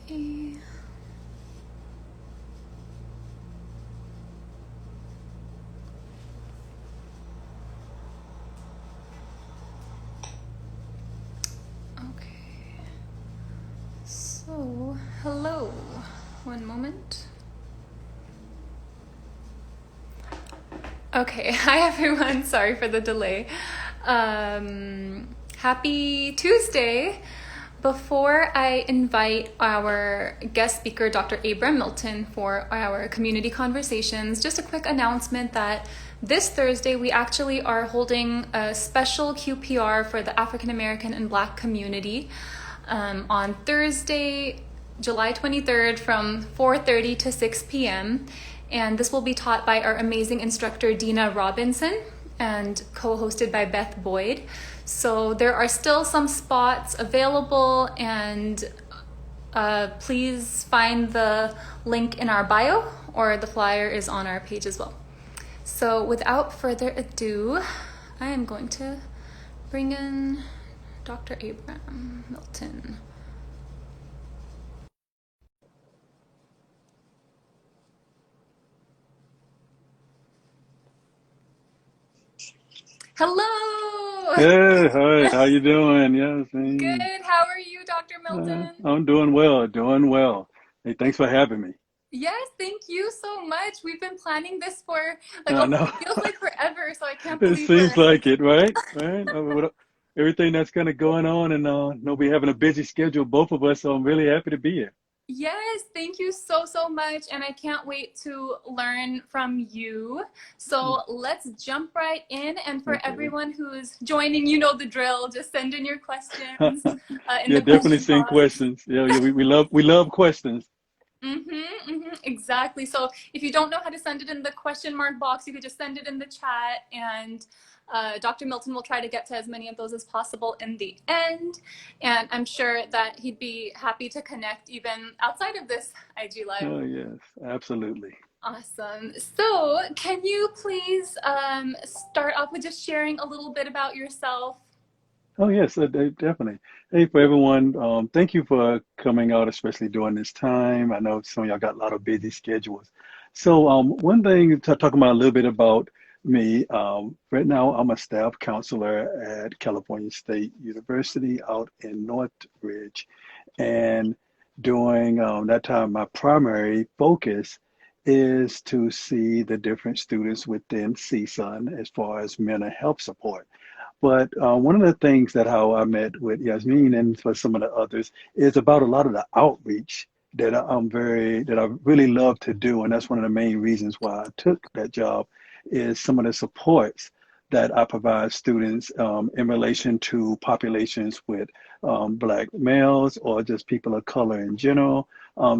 Okay. Okay. So, hello. One moment. Okay. Hi, everyone. Sorry for the delay. Happy Tuesday. Before I invite our guest speaker, Dr. Abram Milton, for our community conversations, just a quick announcement that this Thursday we actually are holding a special QPR for the African American and Black community on Thursday, July 23rd from 4:30 to 6 p.m. And this will be taught by our amazing instructor, Dina Robinson, and co-hosted by Beth Boyd. So there are still some spots available, and please find the link in our bio, or the flyer is on our page as well. So without further ado, I am going to bring in Dr. Abram Milton. Hello! Hey, hi, how you doing? Yes, Good. How are you, Dr. Milton? I'm doing well, doing well. Hey, thanks for having me. Yes, thank you so much. We've been planning this for I know it feels like forever, so I can't it believe we're seems like it, right? Right? Everything that's kind of going on, and know we having a busy schedule, both of us. So I'm really happy to be here. Yes, thank you so much, and I can't wait to learn from you. So let's jump right in, and for Okay. everyone who's joining, you know the drill. Just send in your questions in Yeah, the definitely question seeing box. questions. Yeah, we love questions. Exactly. So if you don't know how to send it in the question mark box, you could just send it in the chat, and Dr. Milton will try to get to as many of those as possible in the end. And I'm sure that he'd be happy to connect even outside of this IG Live. Oh yes, absolutely. Awesome. So can you please start off with just sharing a little bit about yourself? Oh yes, definitely. Hey, for everyone, thank you for coming out, especially during this time. I know some of y'all got a lot of busy schedules. So, one thing to talk about a little bit about me. Right now, I'm a staff counselor at California State University out in Northridge, and during that time, my primary focus is to see the different students within CSUN as far as mental health support. But one of the things that how I met with Yasmin and for some of the others is about a lot of the outreach that I really love to do, and that's one of the main reasons why I took that job is some of the supports that I provide students in relation to populations with Black males or just people of color in general.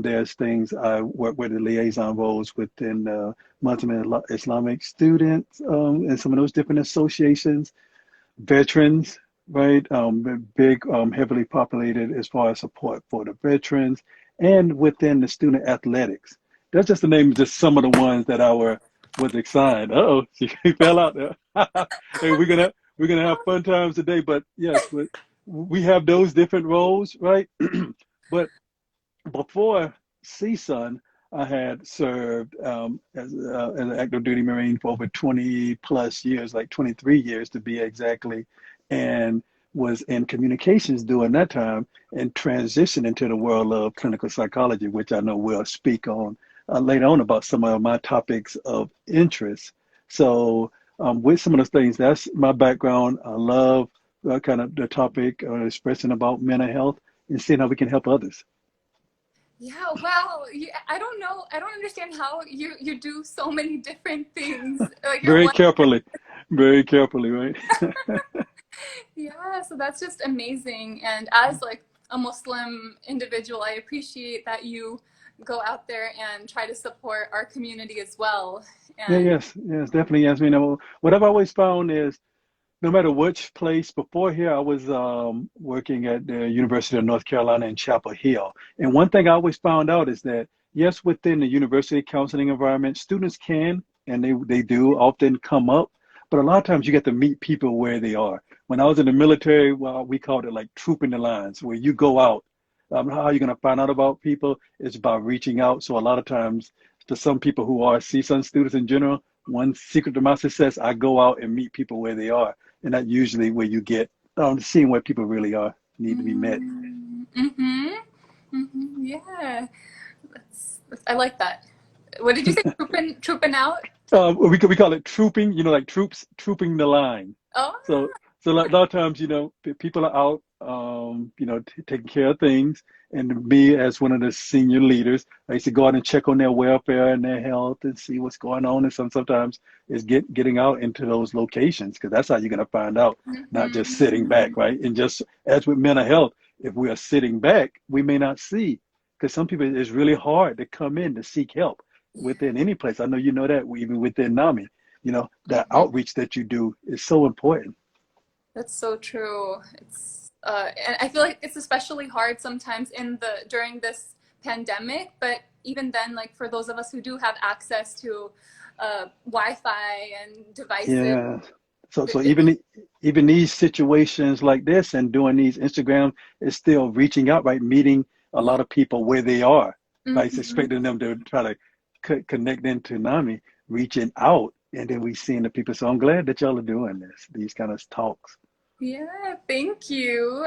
There's things I work with the liaison roles within the Muslim and Islamic students and some of those different associations veterans, right? Big, heavily populated as far as support for the veterans and within the student athletics. That's just the name of just some of the ones that I was excited. Uh-oh, she fell out there. Hey, we're gonna have fun times today, but yes, we have those different roles, right? But before CSUN, I had served as an active duty Marine for over 20 plus years, like 23 years to be exactly, and was in communications during that time and transitioned into the world of clinical psychology, which I know we'll speak on later on about some of my topics of interest. So, with some of those things, that's my background. I love kind of the topic, expressing about mental health and seeing how we can help others. Yeah, wow. I don't know. I don't understand how you do so many different things. Like you're Very one. carefully, very carefully, right? Yeah, so that's just amazing. And as like a Muslim individual, I appreciate that you go out there and try to support our community as well. Yeah, And yes, definitely. Yes, I mean, what I've always found is no matter which place before here, I was working at the University of North Carolina in Chapel Hill. And one thing I always found out is that, yes, within the university counseling environment, students can and they do often come up, but a lot of times you get to meet people where they are. When I was in the military, well, we called it like trooping the lines, where you go out. how are you going to find out about people? It's by reaching out. So a lot of times, to some people who are CSUN students in general, one secret to my success, I go out and meet people where they are, and that's usually where you get seeing where people really are, need to be met. Mm-hmm. Mm-hmm. Yeah. I like that. What did you say? Trooping out? We call it trooping, like troops trooping the line. Oh. So so a lot of times, people are out, taking care of things. And me as one of the senior leaders, I used to go out and check on their welfare and their health and see what's going on. And sometimes it's getting out into those locations because that's how you're going to find out, not just sitting Mm-hmm. back, right? And just as with mental health, if we are sitting back, we may not see because some people it's really hard to come in to seek help within any place. I know you know that even within NAMI, that Mm-hmm. outreach that you do is so important. That's so true. And I feel like it's especially hard sometimes during this pandemic, but even then, like for those of us who do have access to Wi-Fi and devices, Yeah. So it makes. even these situations like this and doing these Instagram is still reaching out, right? Meeting a lot of people where they are, right? It's Mm-hmm. expecting them to try to connect into NAMI, reaching out, and then we seeing the people. So I'm glad that y'all are doing these kind of talks. Yeah, thank you.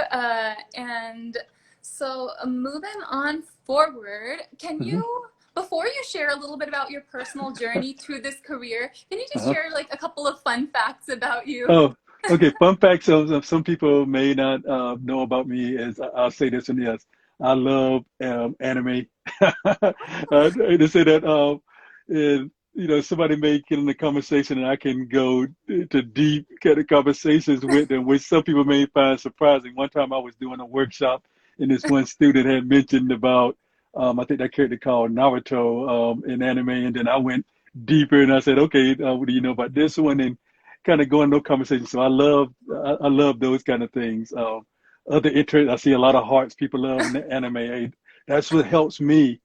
And so moving on forward, can Hmm. you, before you share a little bit about your personal journey through this career, can you just Uh-huh. share like a couple of fun facts about you? Oh, okay. Fun fact: some people may not know about me is I'll say this one. Yes, I love anime. They say that is, somebody may get in the conversation and I can go to deep kind of conversations with them, which some people may find surprising. One time I was doing a workshop and this one student had mentioned about I think that character called Naruto in anime, and then I went deeper and I said, okay, what do you know about this one? And kind of going no conversation. So I love those kind of things. Other interest, I see a lot of hearts people love in the anime. Hey, that's what helps me.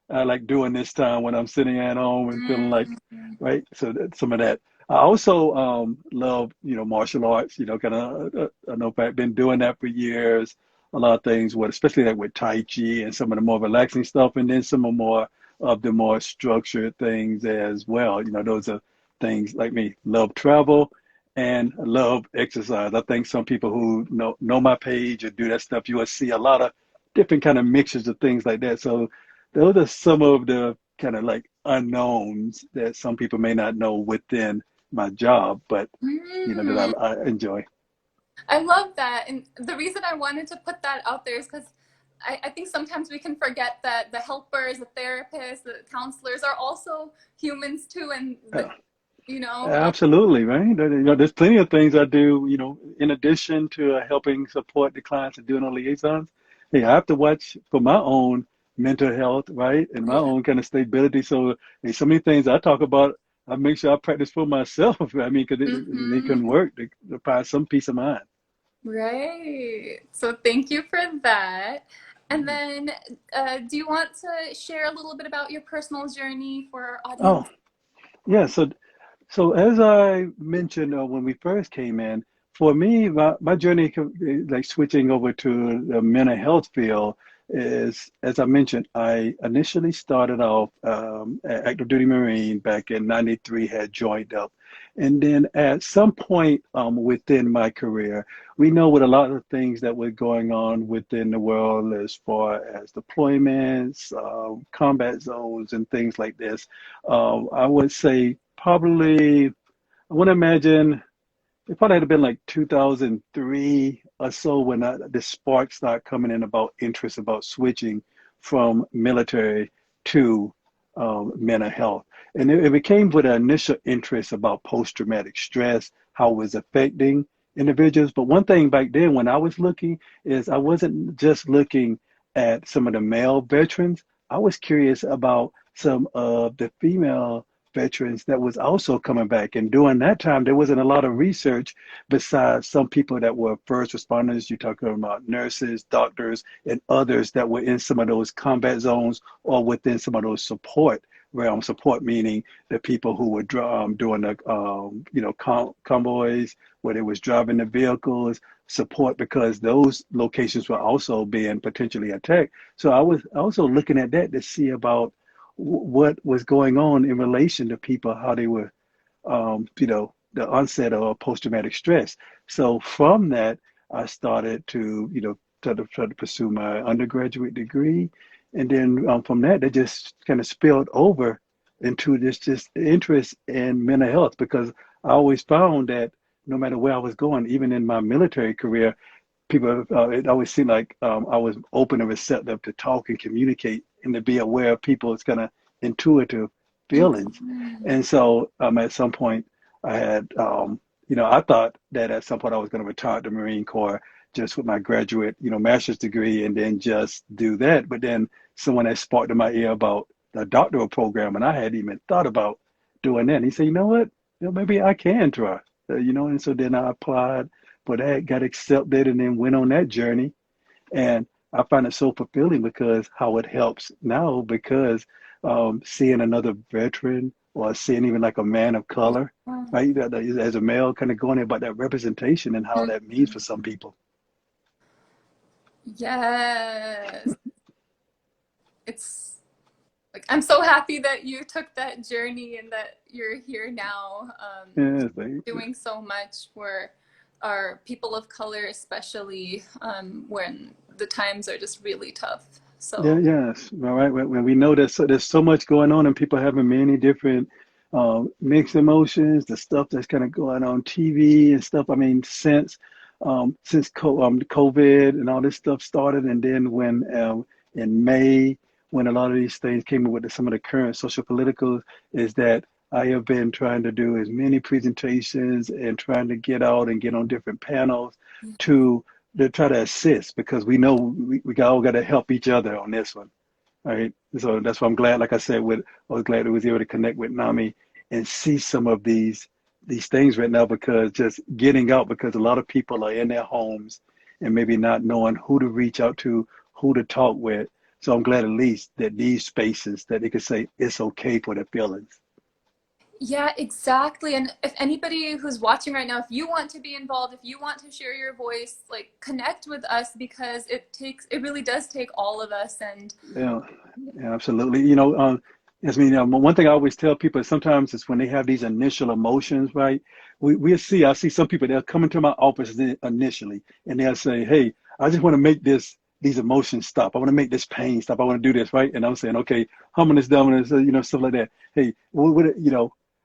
Like doing this time when I'm sitting at home and feeling like, Mm. right. So some of that. I also love martial arts. Kind of I know I've been doing that for years. A lot of things, with especially like with Tai Chi and some of the more relaxing stuff, and then some of more of the more structured things as well. Those are things like me. Love travel and love exercise. I think some people who know my page or do that stuff, you will see a lot of different kind of mixtures of things like that. So those are some of the kind of like unknowns that some people may not know within my job, but that Mm. I enjoy. I love that. And the reason I wanted to put that out there is because I think sometimes we can forget that the helpers, the therapists, the counselors are also humans too. And, Uh, you know, Absolutely, right? There's plenty of things I do, in addition to helping support the clients and doing the liaisons. Hey, I have to watch for my own mental health, right? And my yeah. own kind of stability. So there's so many things I talk about. I make sure I practice for myself. I mean, because it Mm-hmm. can work to find some peace of mind. Right. So thank you for that. And then, do you want to share a little bit about your personal journey for our Oh, audience? yeah. So as I mentioned when we first came in, for me, my journey, like switching over to the mental health field, is as I mentioned, I initially started off active duty Marine back in '93, had joined up, and then at some point within my career, we know with a lot of things that were going on within the world as far as deployments, combat zones, and things like this. I would say probably, I want to imagine it probably had been like 2003 or so when the spark started coming in about interest about switching from military to mental health. And it became with an initial interest about post-traumatic stress, how it was affecting individuals. But one thing back then when I was looking is I wasn't just looking at some of the male veterans. I was curious about some of the female veterans that was also coming back. And during that time, there wasn't a lot of research besides some people that were first responders. You're talking about nurses, doctors, and others that were in some of those combat zones or within some of those support support, meaning the people who were doing the convoys, where they was driving the vehicles, support because those locations were also being potentially attacked. So I was also looking at that to see about what was going on in relation to people, how they were, the onset of post-traumatic stress. So from that, I started to, try to pursue my undergraduate degree. And then from that, they just kind of spilled over into this just interest in mental health because I always found that no matter where I was going, even in my military career, people, it always seemed like I was open and receptive to talk and communicate and to be aware of people's kind of intuitive feelings. Mhm. And so at some point, I had, I thought that at some point I was going to retire the Marine Corps just with my graduate, master's degree and then just do that. But then someone had sparked in my ear about the doctoral program, and I hadn't even thought about doing that. And he said, you know what? Maybe I can try, and so then I applied for that, got accepted, and then went on that journey. And I find it so fulfilling because how it helps now because seeing another veteran or seeing even like a man of color, right, as a male, kind of going about that representation and how that means for some people. Yes. It's like I'm so happy that you took that journey and that you're here now, Yes, doing so much for our people of color, especially when the times are just really tough. yeah, So yes. All right. When we know there's so much going on and people having many different mixed emotions, the stuff that's kind of going on TV and stuff. I mean, since COVID and all this stuff started, and then when in May, when a lot of these things came in with some of the current social political, is that I have been trying to do as many presentations and trying to get out and get on different panels to try to assist because we know we all got to help each other on this one, right? So that's why I'm glad, like I said, I was glad I was able to connect with NAMI and see some of these things right now because just getting out because a lot of people are in their homes and maybe not knowing who to reach out to, who to talk with. So I'm glad at least that these spaces that they could say it's okay for their feelings. yeah, exactly. And if anybody who's watching right now, if you want to be involved, if you want to share your voice, like connect with us because it really does take all of us. And Yeah, yeah, absolutely. One thing I always tell people is sometimes it's when they have these initial emotions, right? I see some people, they'll come into my office initially and they'll say, hey, I just want to make these emotions stop. I want to make this pain stop. I want to do this, right? And I'm saying, okay, humming this, dumbing this, stuff like that. Hey,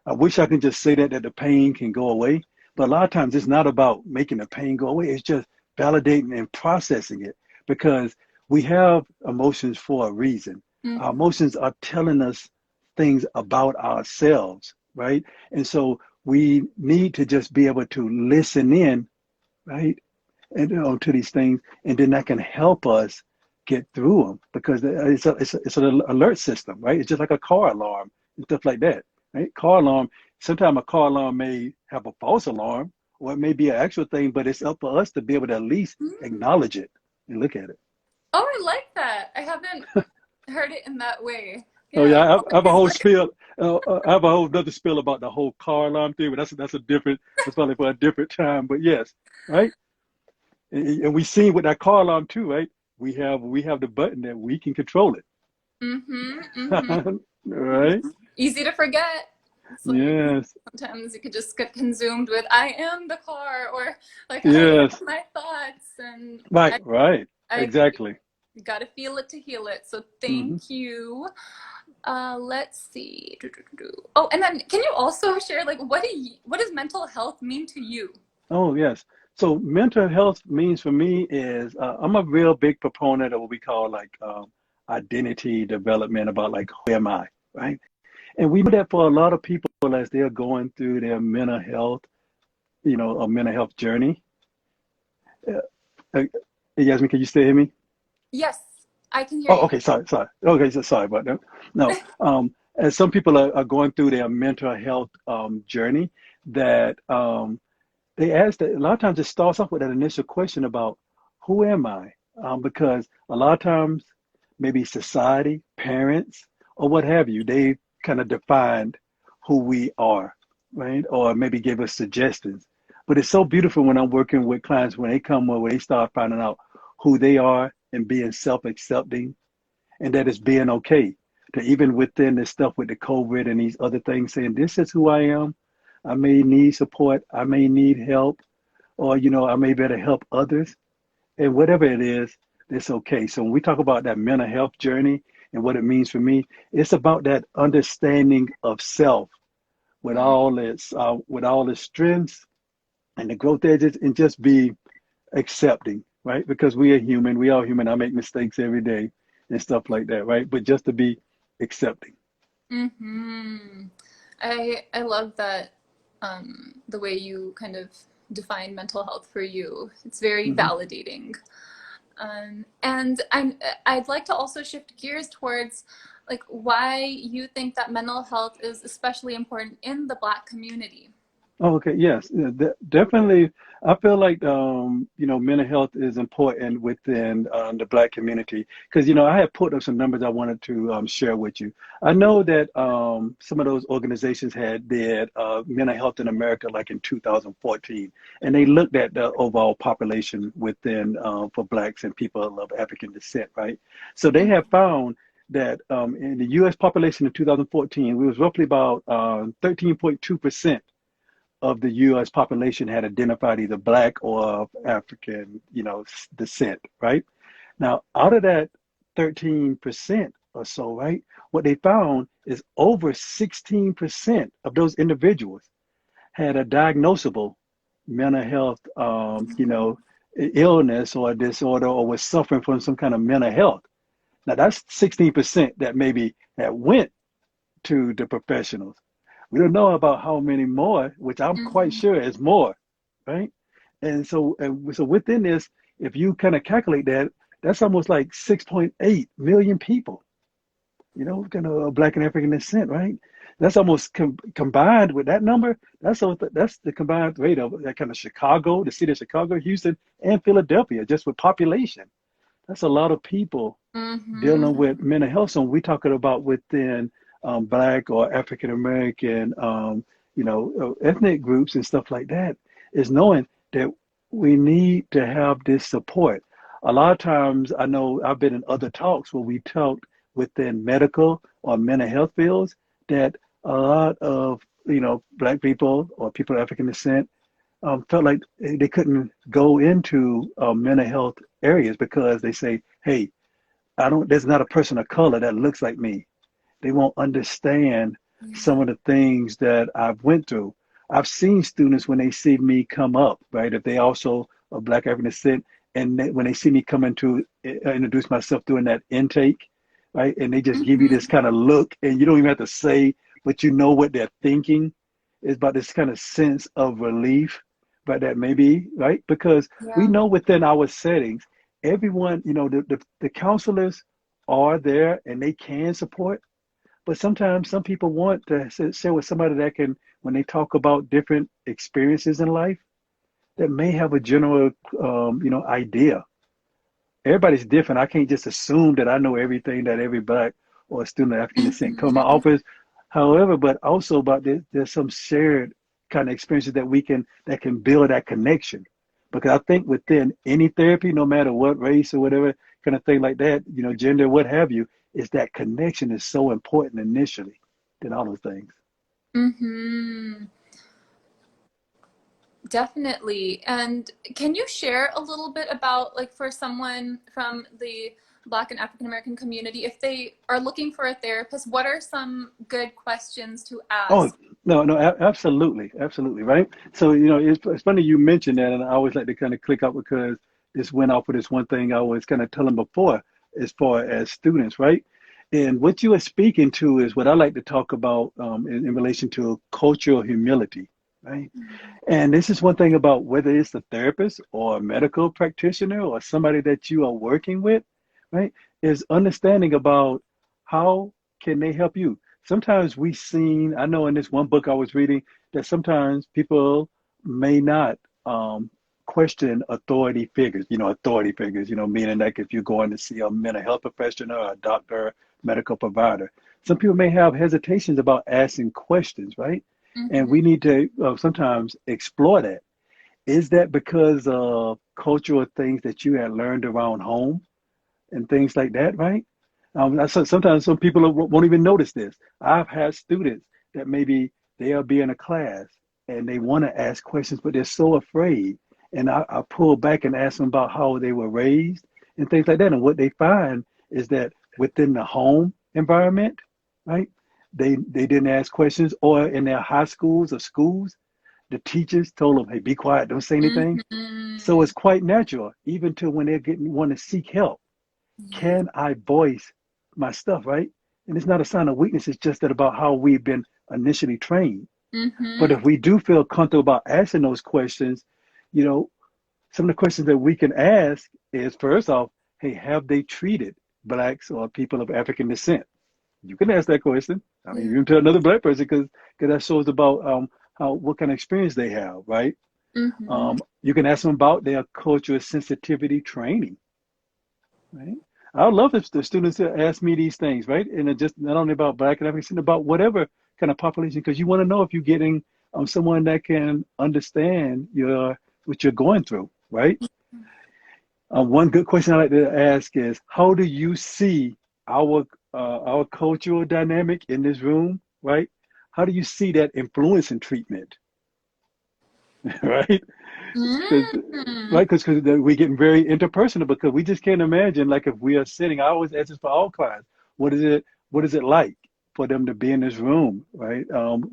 I wish I could just say that the pain can go away. But a lot of times it's not about making the pain go away. It's just validating and processing it because we have emotions for a reason. Our mm, emotions are telling us things about ourselves, right? And so we need to just be able to listen in, right? And to these things, and then that can help us get through them because it's an alert system, right? It's just like a car alarm and stuff like that, right? Car alarm. Sometimes a car alarm may have a false alarm, or it may be an actual thing, but it's up for us to be able to at least mm. acknowledge it and look at it. Oh, I like that. I haven't heard it in that way. Oh Yeah, yeah, I have a always whole like, spiel. I have a whole other spiel about the whole car alarm thing, but that's a different. That's probably for a different time. But yes, right. And we seen with that car alarm too, right? We have the button that we can control it. mm-hmm, mm-hmm. Right? Easy to forget. It's like Yes. sometimes you could just get consumed with I am the car or like I am Yes. my thoughts and Right. Right. I agree. Exactly. You gotta feel it to heal it. So Hmm. thank you. Let's see. Oh, and then can you also share like what does mental health mean to you? Oh yes. So mental health means for me is I'm a real big proponent of what we call like identity development about like who am I, right? And we do that for a lot of people as they're going through their mental health, a mental health journey. Uh, uh, Yasmin, can you still hear me? Yes, I can hear Oh, you. okay, sorry. Okay, so sorry about that. No, as some people are going through their mental health journey, that they ask that a lot of times it starts off with that initial question about who am I? Because a lot of times maybe society, parents, or what have you, they kind of defined who we are, right? Or maybe give us suggestions. But it's so beautiful when I'm working with clients when they come where they start finding out who they are and being self-accepting, and that it's being okay. To even within this stuff with the COVID and these other things, saying this is who I am. I may need support. I may need help, or I may better help others. And whatever it is, it's okay. So when we talk about that mental health journey and what it means for me, it's about that understanding of self with all its strengths and the growth edges, and just be accepting, right? Because we are human. We are human. I make mistakes every day and stuff like that, right? But just to be accepting. Mm-hmm. I love that, the way you kind of define mental health for you. It's very Hmm. validating. And I'd like to also shift gears towards like why you think that mental health is especially important in the Black community. Oh, okay. Yes, yeah, definitely. I feel like mental health is important within the Black community because I had put up some numbers I wanted to share with you. I know that some of those organizations did mental health in America like in 2014, and they looked at the overall population within for Blacks and people of African descent, right? So they have found that in the U.S. population in 2014, we was roughly about 13.2% of the U.S. population had identified either Black or of African, descent, right? Now, out of that 13% or so, right, what they found is over 16% of those individuals had a diagnosable mental health, illness or disorder, or was suffering from some kind of mental health. Now, that's 16% that maybe that went to the professionals. We don't know about how many more, which I'm quite Mm-hmm. sure is more, right? And so within this, if you kind of calculate that, that's almost like 6.8 million people, kind of Black and African descent, right? That's almost combined with that number. That's the combined rate of that kind of Chicago, the city of Chicago, Houston, and Philadelphia, just with population. That's a lot of people dealing Mm-hmm. with mental health. So we're talking about within Black or African American, ethnic groups and stuff like that, is knowing that we need to have this support. A lot of times, I know I've been in other talks where we talked within medical or mental health fields that a lot of Black people or people of African descent felt like they couldn't go into mental health areas because they say, hey, I don't, there's not a person of color that looks like me. They won't understand Yeah. some of the things that I've went through. I've seen students when they see me come up, right? If they also are Black African descent, and when they see me coming to introduce myself during that intake, right? And they just give you this Mm-hmm. kind of look, and you don't even have to say, but you know what they're thinking. It's about this kind of sense of relief, but that maybe, right? Because we Yeah. know within our settings, everyone, the counselors are there and they can support, but sometimes some people want to share with somebody that can, when they talk about different experiences in life, that may have a general, idea. Everybody's different. I can't just assume that I know everything that every Black or student of African descent come to my Mm-hmm. office. However, but also about there's some shared kind of experiences that can build that connection. Because I think within any therapy, no matter what race or whatever kind of thing like that, gender, what have you, is that connection is so important initially than all those things. Mm-hmm. Definitely. And can you share a little bit about, like, for someone from the Black and African American community, if they are looking for a therapist, what are some good questions to Oh, ask? no, no, absolutely, absolutely, right? So, it's funny you mentioned that, and I always like to kind of click up because this went off with this one thing I was kind of telling before, as far as students, right? And what you are speaking to is what I like to talk about in relation to cultural humility, right? And this is one thing about whether it's a therapist or a medical practitioner or somebody that you are working with, right? Is understanding about how can they help you. Sometimes I know in this one book I was reading that sometimes people may not question authority figures, meaning like if you're going to see a mental health professional or a doctor, medical provider. some people may have hesitations about asking questions, right? And Mm-hmm. we need to sometimes explore that. Is that because of cultural things that you had learned around home and things like that, right? Sometimes some people won't even notice this. I've had students that maybe they'll be in a class and they want to ask questions, but they're so afraid. And I pull back and ask them about how they were raised and things like that. And what they find is that within the home environment, right, they didn't ask questions, or in their high schools or schools, the teachers told them, hey, be quiet, don't say anything. So Mm-hmm. it's quite natural, even to when they're getting want to seek help. Yeah. Can I voice my stuff, right? And it's not a sign of weakness, it's just that about how we've been initially trained. But Mm-hmm. if we do feel comfortable about asking those questions, you know, some of the questions that we can ask is, first off, hey, have they treated blacks or people of African descent? You can ask that question. I mean, Yeah. you can tell another black person because that shows about how what kind of experience they have, right? Mm-hmm. You can ask them about their cultural sensitivity training, right? I would love if the students ask me these things, right? And it just not only about black and African, about whatever kind of population, because you want to know if you're getting someone that can understand your what you're going through, right? One good question I like to ask is, how do you see our our cultural dynamic in this room, right? How do you see that influencing treatment, right? Because Mm-hmm. right, because we're getting very interpersonal because we just can't imagine like if we are sitting. I always ask this for all clients: what is it like for them to be in this room, right,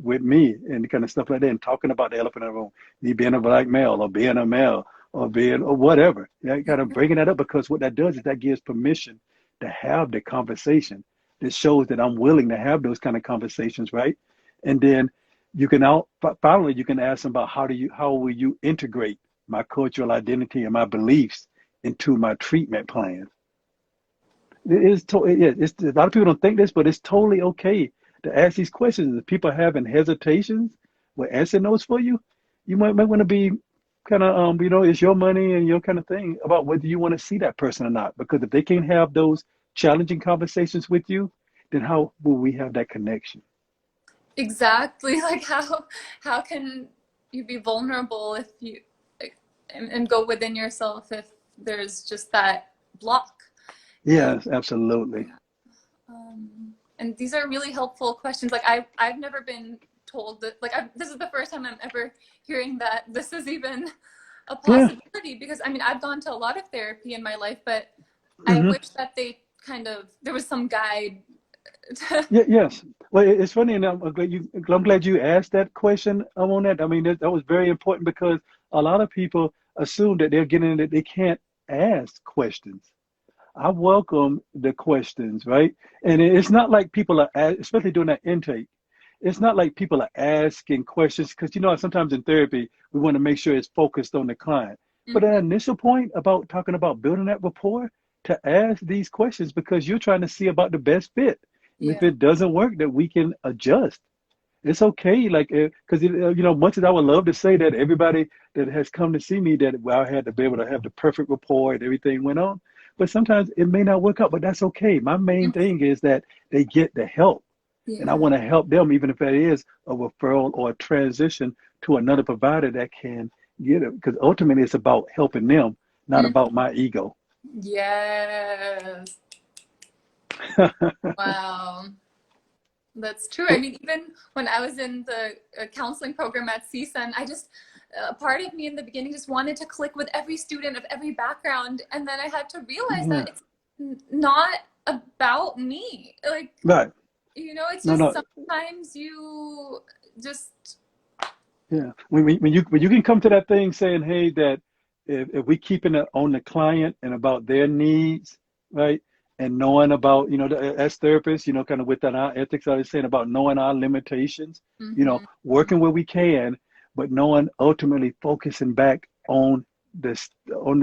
with me and kind of stuff like that, and talking about the elephant in the room, me being a black male or being a male or being or whatever. Yeah, kind of breaking that up because what that does is that gives permission to have the conversation. That shows that I'm willing to have those kind of conversations, right? And then you can finally you can ask them about how will you integrate my cultural identity and my beliefs into my treatment plan. It's a lot of people don't think this, but it's totally okay to ask these questions. If people are having hesitations with answering those for you, you might want to be kind of it's your money and your kind of thing about whether you want to see that person or not. Because if they can't have those challenging conversations with you, then how will we have that connection? Exactly. Like how can you be vulnerable if you like, and go within yourself if there's just that block? And Yes, absolutely. and these are really helpful questions. Like I've never been told that. Like this is the first time I'm ever hearing that this is even a Yeah. possibility. Because I mean I've gone to a lot of therapy in my life, but I Hmm. wish that they kind of there was some guide. Yeah, yes. Well, it's funny, and I'm glad you asked that question. On that. I mean, that was very important because a lot of people assume that they're getting that they can't ask questions. I welcome the questions, right? And it's not like people are, especially during that intake. It's not like people are asking questions because sometimes in therapy we want to make sure it's focused on the client. But an Mhm. initial point about talking about building that rapport, to ask these questions because you're trying to see about the best fit. And if Yeah. it doesn't work, that we can adjust. It's okay, like because much as I would love to say that everybody that has come to see me that well, I had to be able to have the perfect rapport and everything went on, but sometimes it may not work out. But that's okay. My main thing is that they get the help, and I Yeah. want to help them, even if that is a referral or a transition to another provider that can get it. Because ultimately, it's about helping them, not about Mhm. my ego. Yes. Wow. That's true. I mean, even when I was in the counseling program at CSUN, I just, a part of me in the beginning just wanted to click with every student of every background. And then I had to realize Yeah, that it's not about me. Like, right. it's No, just no. sometimes you just, Yeah, when you can come to that thing saying, hey, that if we keeping it on the client and about their needs, right, and knowing about as therapists, kind of within our ethics, I was saying about knowing our limitations, mm-hmm, working where we can, but knowing ultimately focusing back on the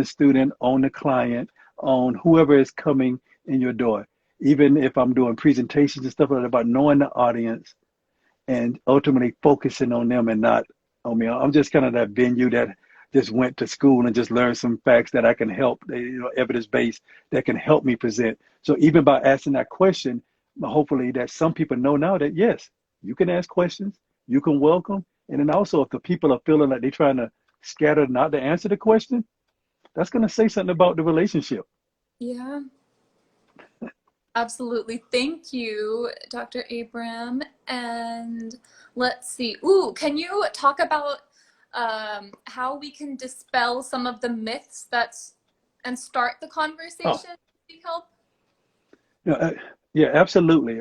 student, on the client, on whoever is coming in your door. Even if I'm doing presentations and stuff like that, about knowing the audience and ultimately focusing on them and not on me. I'm just kind of that venue that just went to school and just learned some facts that I can help, evidence based that can help me present. So even by asking that question, hopefully that some people know now that yes, you can ask questions, you can welcome, and then also if the people are feeling like they're trying to scatter not to answer the question, that's going to say something about the relationship. Yeah. Absolutely. Thank you, Dr. Abram. And let's see. Ooh, can you talk about how we can dispel some of the myths and start the Oh, conversation? Seek help? yeah, yeah, absolutely.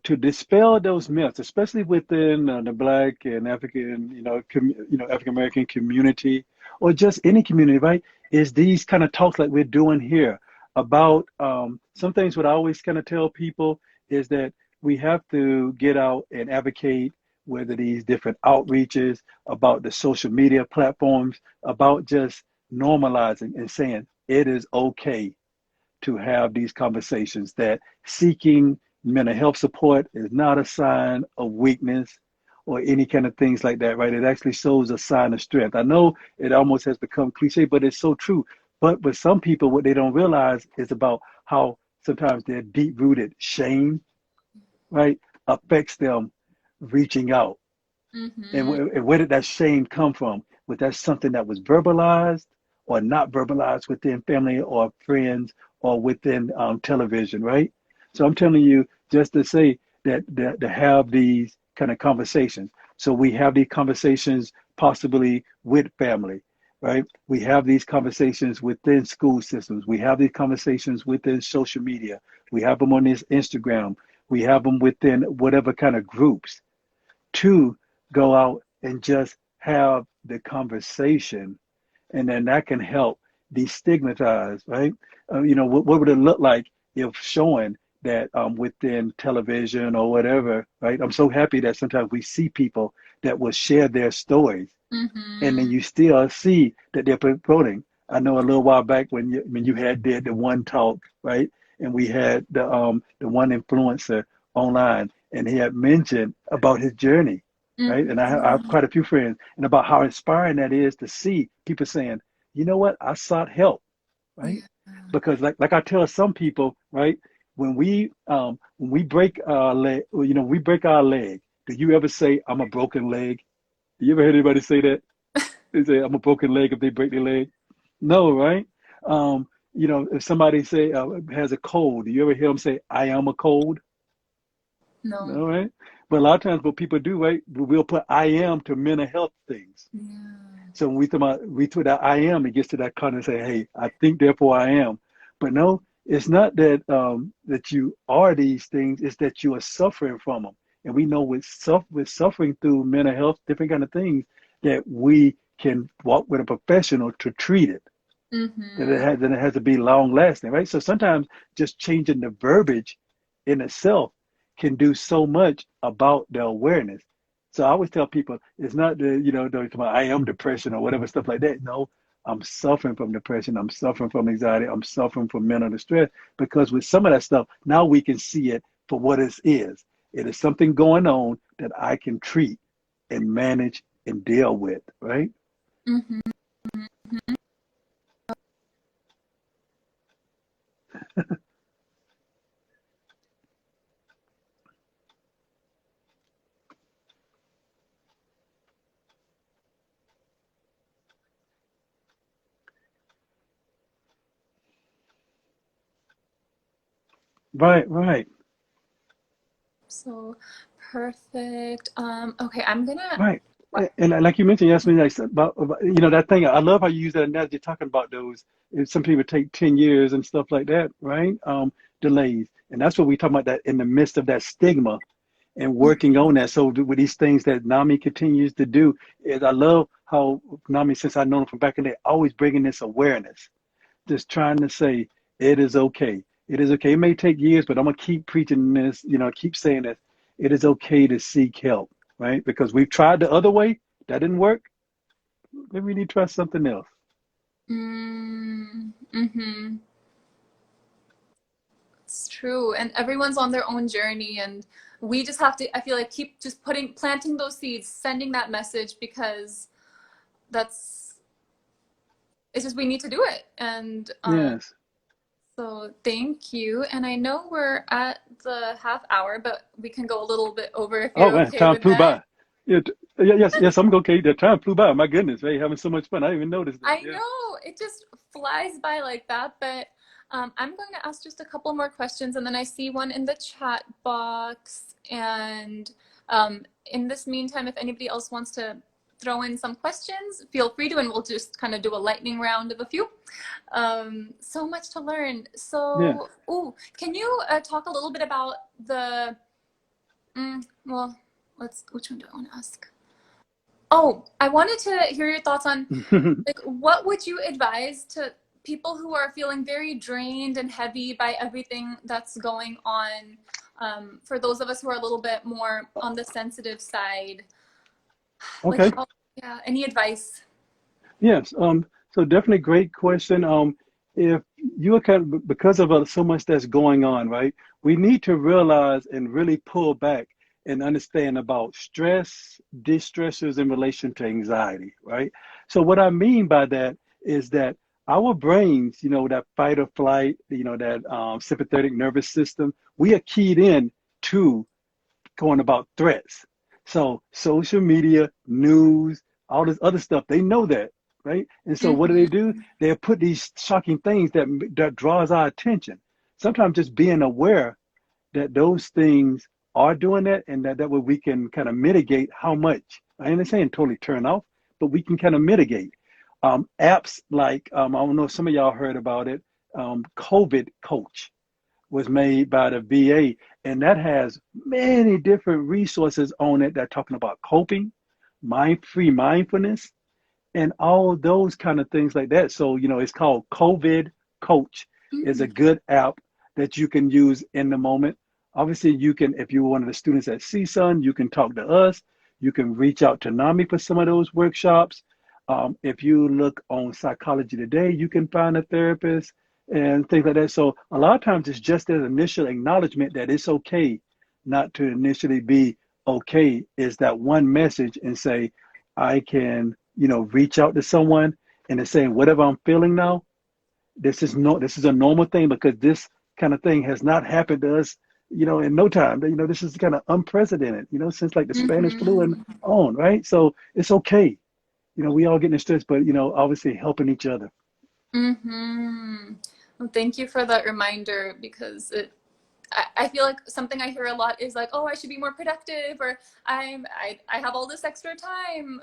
To dispel those myths, especially within the Black and African, African American community, or just any community, right? Is these kind of talks like we're doing here about some things. What I always kind of tell people is that we have to get out and advocate, whether these different outreaches, about the social media platforms, about just normalizing and saying it is okay to have these conversations, that seeking mental health support is not a sign of weakness or any kind of things like that, right? It actually shows a sign of strength. I know it almost has become cliche, but it's so true. But with some people, what they don't realize is about how sometimes their deep rooted shame, right, affects them reaching out. And Mm-hmm. where did that shame come from? Was that something that was verbalized or not verbalized within family or friends or within television, right? So I'm telling you just to say that to have these kind of conversations. So we have these conversations possibly with family, right? We have these conversations within school systems. We have these conversations within social media. We have them on this Instagram. We have them within whatever kind of groups to go out and just have the conversation, and then that can help destigmatize, right? What would it look like if showing that within television or whatever, right? I'm so happy that sometimes we see people that will share their stories, and then Mm-hmm. you still see that they're promoting. I know a little while back when you had did the one talk, right? And we had the one influencer online, and he had mentioned about his journey, right? And I have Mm-hmm. quite a few friends, and about how inspiring that is to see people saying, you know what, I sought help, right? Yeah. Because like I tell some people, right, when we break our leg, we break our leg. Do you ever say I'm a broken leg? Do you ever hear anybody say that? They say I'm a broken leg if they break their leg. No, right? If somebody say has a cold, do you ever hear them say I am a cold? No. No, right? But a lot of times what people do, right, we'll put I am to mental health things. Yeah. So when we put that I am, it gets to that kind of say, hey, I think therefore I am. But no, it's not that that you are these things, it's that you are suffering from them. And we know with suffering through mental health, different kind of things, that we can walk with a professional to treat it. Mm-hmm. That it has to be long lasting, right? So sometimes just changing the verbiage in itself can do so much about the awareness. So I always tell people it's not I am depression or whatever stuff like that. No, I'm suffering from depression. I'm suffering from anxiety. I'm suffering from mental distress, because with some of that stuff, now we can see it for what it is. It is something going on that I can treat and manage and deal with, right? Mm-hmm. Right, right, So perfect. Okay, I'm gonna. right. And like you mentioned, Yasmin, like about that thing. I love how you use that analogy talking about those. Some people take 10 years and stuff like that, right? Delays, and that's what we talk about. That in the midst of that stigma and working on that. So with these things that NAMI continues to do, is I love how NAMI, since I know them from back in the day, always bringing this awareness, just trying to say it is okay. It is okay. It may take years, but I'm gonna keep preaching this. Keep saying this. It is okay to seek help, right? Because we've tried the other way, that didn't work. Maybe we need to try something else. Mm-hmm. It's true. And everyone's on their own journey. And we just have to, I feel like, keep just planting those seeds, sending that message, because that's, it's just, we need to do it. And Yes. So thank you. And I know we're at the half hour, but we can go a little bit over if Oh you're man, okay time with flew that. by. Yes, I'm okay. The time flew by. My goodness, hey, having so much fun. I didn't even notice that. I Yeah. know it just flies by like that, but I'm going to ask just a couple more questions, and then I see one in the chat box. And in this meantime, if anybody else wants to throw in some questions, feel free to, and we'll just kind of do a lightning round of a few. So much to learn. Yeah. So, ooh, can you talk a little bit about the, well, which one do I want to ask? Oh, I wanted to hear your thoughts on like what would you advise to people who are feeling very drained and heavy by everything that's going on, for those of us who are a little bit more on the sensitive side, like Okay. how, yeah, any advice? Yes. So definitely great question. If you are kind of, because of so much that's going on, right? We need to realize and really pull back and understand about stress, distressors in relation to anxiety, right? So what I mean by that is that our brains, that fight or flight, that sympathetic nervous system, we are keyed in to going about threats. So social media, news, all this other stuff, they know that, right? And so what Mm-hmm. do? They put these shocking things that draws our attention. Sometimes just being aware that those things are doing that, and that way we can kind of mitigate how much. I ain't saying totally turn off, but we can kind of mitigate. Apps like I don't know if some of y'all heard about it. COVID Coach was made by the VA, and that has many different resources on it that are talking about coping, free mindfulness, and all those kind of things like that. So, it's called COVID Coach. Is a Mm-hmm. good app that you can use in the moment. Obviously, you can, if you're one of the students at CSUN, you can talk to us. You can reach out to NAMI for some of those workshops. If you look on Psychology Today, you can find a therapist and things like that. So a lot of times it's just that initial acknowledgement that it's okay not to initially be okay, is that one message and say, I can, reach out to someone and it's saying whatever I'm feeling now, this is a normal thing because this kind of thing has not happened to us, in no time. This is kind of unprecedented, since like the Spanish flu and Mm-hmm. on, right? So it's okay. We all getting stressed, but obviously helping each other. Mm-hmm. Well, thank you for that reminder because I feel like something I hear a lot is like, oh, I should be more productive, or I have all this extra time,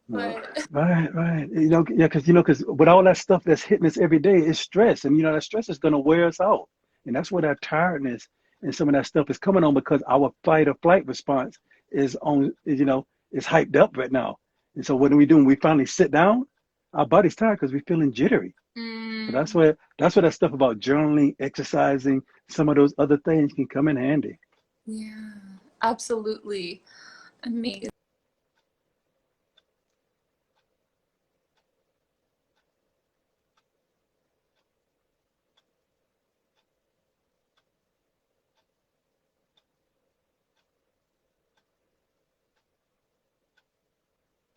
No. but Right. Yeah, because with all that stuff that's hitting us every day, it's stress, and that stress is gonna wear us out, and that's where that tiredness and some of that stuff is coming on because our fight or flight response is hyped up right now, and so what do we do when we finally sit down? Our body's tired because we're feeling jittery. So that's mm, where that stuff about journaling, exercising, some of those other things can come in handy. yeah, absolutely amazing.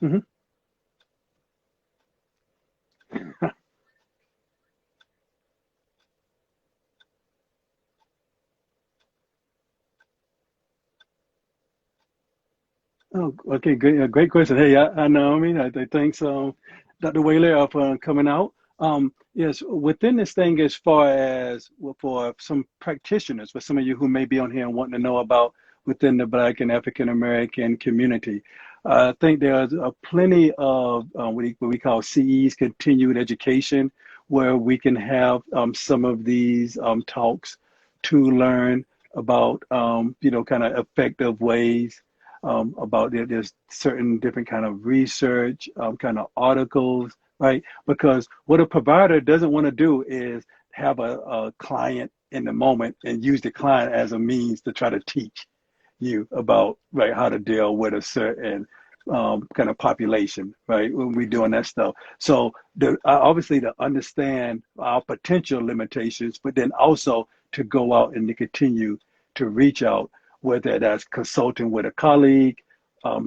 Hmm. Oh, okay, great question. Hey, I know. I mean, I thanks Dr. Whaler for coming out. Yes, within this thing, as far as for some practitioners, for some of you who may be on here and wanting to know about within the Black and African American community, I think there's plenty of what we call CEs, continued education, where we can have some of these talks to learn about kind of effective ways about there's certain different kind of research, kind of articles, right? Because what a provider doesn't want to do is have a client in the moment and use the client as a means to try to teach you about right how to deal with a certain kind of population, right? When we're doing that stuff. So obviously to understand our potential limitations, but then also to go out and to continue to reach out, whether that's consulting with a colleague,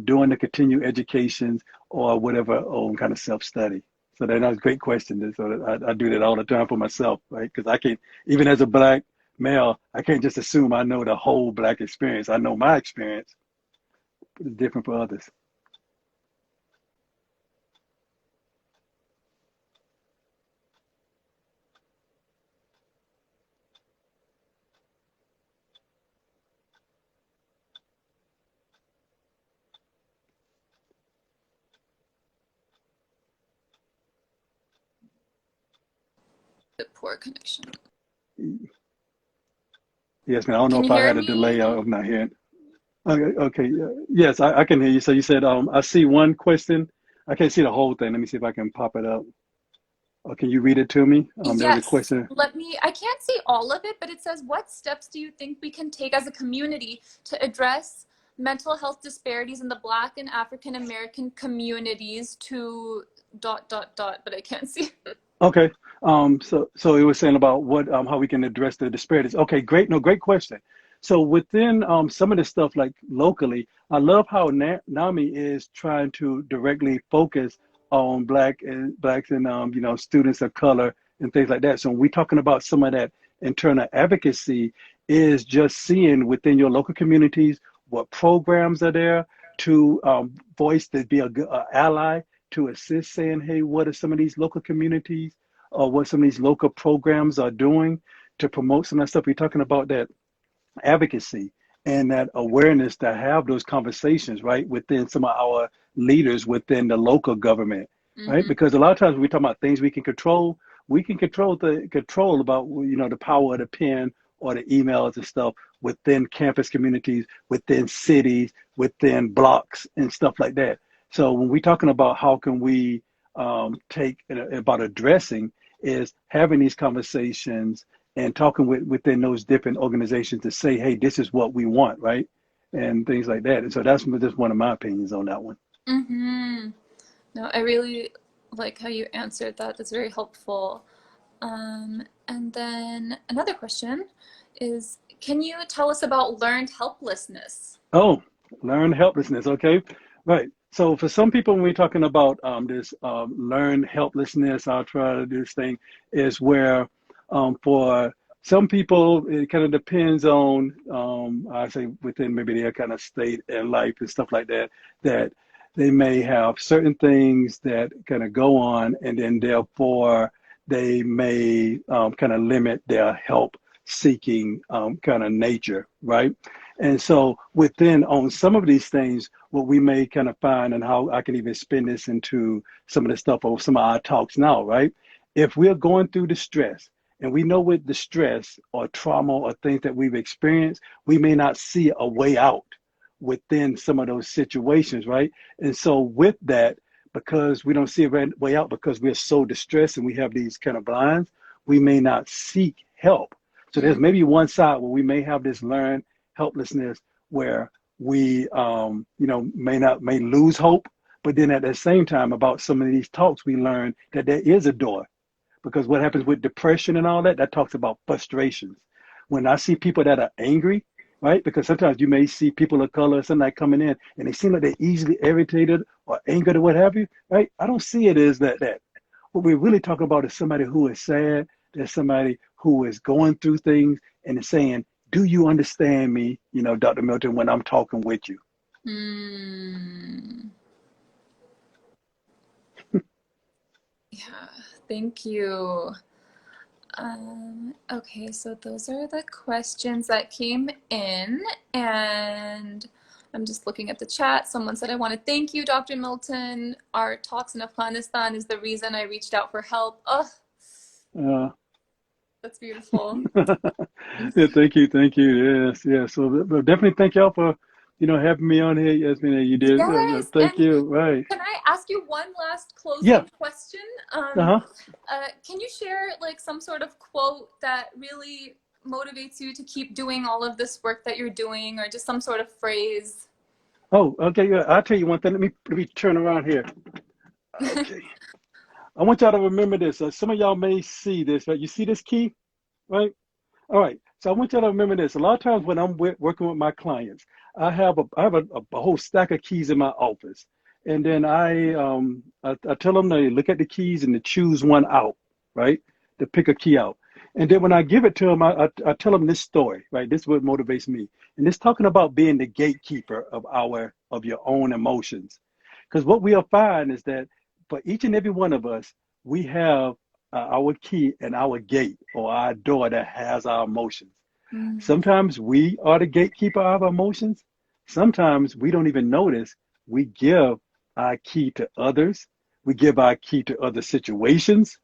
doing the continued educations, or whatever own kind of self-study. So that's a great question. So I do that all the time for myself, right? Because I can't, even as a black male, I can't just assume I know the whole black experience. I know my experience, but it's different for others. The poor connection. Yes, man. I don't know Can you if I hear had a me? delay of not hearing. Okay, okay. Yes, I can hear you. So you said, I see one question. I can't see the whole thing. Let me see if I can pop it up. Or can you read it to me? There was a Yes, question. I can't see all of it, but it says, what steps do you think we can take as a community to address mental health disparities in the Black and African American communities to dot, dot, dot, but I can't see. Okay. So it was saying about what how we can address the disparities. Okay, great. No, great question. So within some of the stuff like locally, I love how NAMI is trying to directly focus on blacks and students of color and things like that. So when we're talking about some of that internal advocacy is just seeing within your local communities what programs are there to voice to be a ally to assist, saying, hey, what are some of these local communities or what some of these local programs are doing to promote some of that stuff? We're talking about that advocacy and that awareness to have those conversations, right, within some of our leaders within the local government, right? Mm-hmm. Because a lot of times we talk about things we can control the control about, the power of the pen or the emails and stuff within campus communities, within cities, within blocks and stuff like that. So when we're talking about how can we take about addressing is having these conversations and talking within those different organizations to say, hey, this is what we want, right? And things like that. And so that's just one of my opinions on that one. Mm-hmm. No, I really like how you answered that. That's very helpful. And then another question is, can you tell us about learned helplessness? Oh, learn helplessness. Okay. Right. So for some people, when we're talking about this learned helplessness, I'll try to do this thing, is where for some people, it kind of depends on, I say within maybe their kind of state and life and stuff like that, that they may have certain things that kind of go on, and then therefore they may kind of limit their help seeking kind of nature, right? And so within on some of these things, what we may kind of find and how I can even spin this into some of the stuff or some of our talks now, right? If we're going through the stress and we know with the stress or trauma or things that we've experienced, we may not see a way out within some of those situations, right? And so with that, because we don't see a way out because we're so distressed and we have these kind of blinds, we may not seek help. So there's maybe one side where we may have this learned helplessness where we may lose hope, but then at the same time about some of these talks we learn that there is a door, because what happens with depression and all that, that talks about frustrations. When I see people that are angry, right, because sometimes you may see people of color somebody coming in and they seem like they're easily irritated or angered or what have you, right? I don't see it as that. What we're really talking about is somebody who is sad. There's somebody who is going through things and is saying, do you understand me, Dr. Milton, when I'm talking with you? Mm. Yeah, thank you. Okay, so those are the questions that came in, and I'm just looking at the chat. Someone said, I want to thank you, Dr. Milton. Our talks in Afghanistan is the reason I reached out for help. Oh, Uh, that's beautiful. yeah, thank you. Yes, yes. So definitely thank y'all for, having me on here. Yasmin, you did. Yes, Thank and you. Right. can I ask you one last Yeah. closing question? Uh-huh. Can you share like some sort of quote that really motivates you to keep doing all of this work that you're doing, or just some sort of phrase? Oh, okay. Yeah. I'll tell you one thing. Let me turn around here. Okay. I want y'all to remember this. Some of y'all may see this, right? You see this key, right? All right. So I want y'all to remember this. A lot of times when I'm working with my clients, I have a whole stack of keys in my office. And then I tell them to look at the keys and to choose one out, right? To pick a key out. And then when I give it to them, I tell them this story, right? This is what motivates me. And it's talking about being the gatekeeper of your own emotions. Because what we'll find is that for each and every one of us, we have our key and our gate or our door that has our emotions. Mm. Sometimes we are the gatekeeper of our emotions. Sometimes we don't even notice. We give our key to others. We give our key to other situations.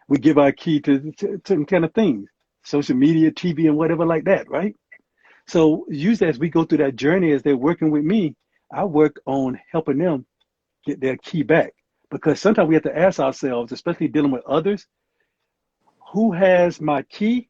We give our key to certain kind of things, social media, TV, and whatever like that, right? So usually as we go through that journey, as they're working with me, I work on helping them get their key back. Because sometimes we have to ask ourselves, especially dealing with others, who has my key?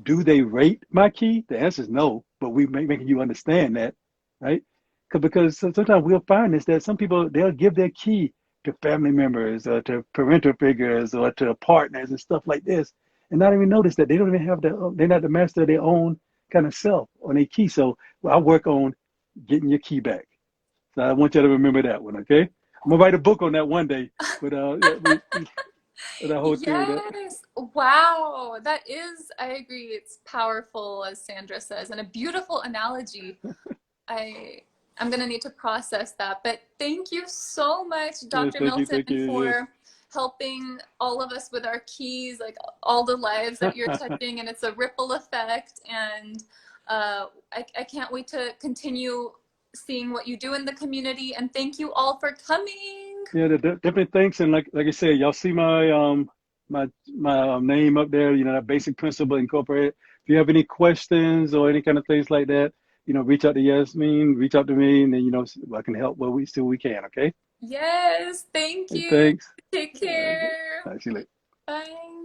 Do they rate my key? The answer is no, but we making you understand that, right? Because sometimes we'll find this that some people they'll give their key to family members or to parental figures or to partners and stuff like this, and not even notice that they don't even have they're not the master of their own kind of self on their key. So I work on getting your key back. So I want you to remember that one, okay? I'm gonna write a book on that one day, but yeah, that whole thing with that. Yes. Wow. That is, I agree. It's powerful, as Sandra says, and a beautiful analogy. I I'm gonna need to process that. But thank you so much, Yes, Dr. Milton, thank you. Yes. for helping all of us with our keys, like all the lives that you're touching, and it's a ripple effect. And I can't wait to continue seeing what you do in the community. And thank you all for coming. Yeah, definitely thanks. And like I said, y'all see my name up there. You know, that basic principle incorporated. If you have any questions or any kind of things like that, reach out to Yasmin, reach out to me, and then I can help where we still we can. Okay. Yes, thank Hey, you. thanks. Take Okay. care. All right, see you later. Bye.